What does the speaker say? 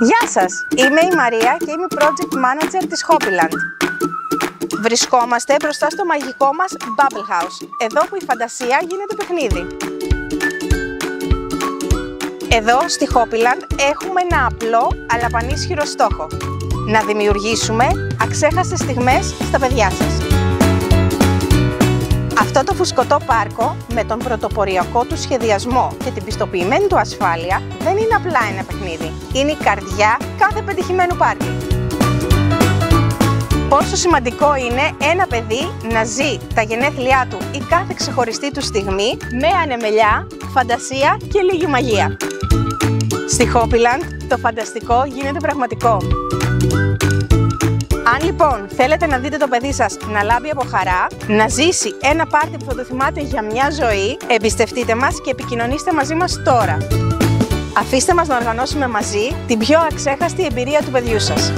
Γεια σας! Είμαι η Μαρία και είμαι Project Manager της Hobbyland. Βρισκόμαστε μπροστά στο μαγικό μας Bubble House, εδώ που η φαντασία γίνεται παιχνίδι. Εδώ στη Hobbyland έχουμε ένα απλό αλλά πανίσχυρο στόχο: να δημιουργήσουμε αξέχαστες στιγμές στα παιδιά σας. Αυτό το φουσκωτό πάρκο με τον πρωτοποριακό του σχεδιασμό και την πιστοποιημένη του ασφάλεια δεν είναι απλά ένα παιχνίδι. Είναι η καρδιά κάθε πετυχημένου πάρτι. Πόσο σημαντικό είναι ένα παιδί να ζει τα γενέθλιά του ή κάθε ξεχωριστή του στιγμή με ανεμελιά, φαντασία και λίγη μαγεία. Στη Hobbyland το φανταστικό γίνεται πραγματικό. Αν λοιπόν θέλετε να δείτε το παιδί σας να λάμπει από χαρά, να ζήσει ένα πάρτι που θα το θυμάται για μια ζωή, εμπιστευτείτε μας και επικοινωνήστε μαζί μας τώρα. Αφήστε μας να οργανώσουμε μαζί την πιο αξέχαστη εμπειρία του παιδιού σας.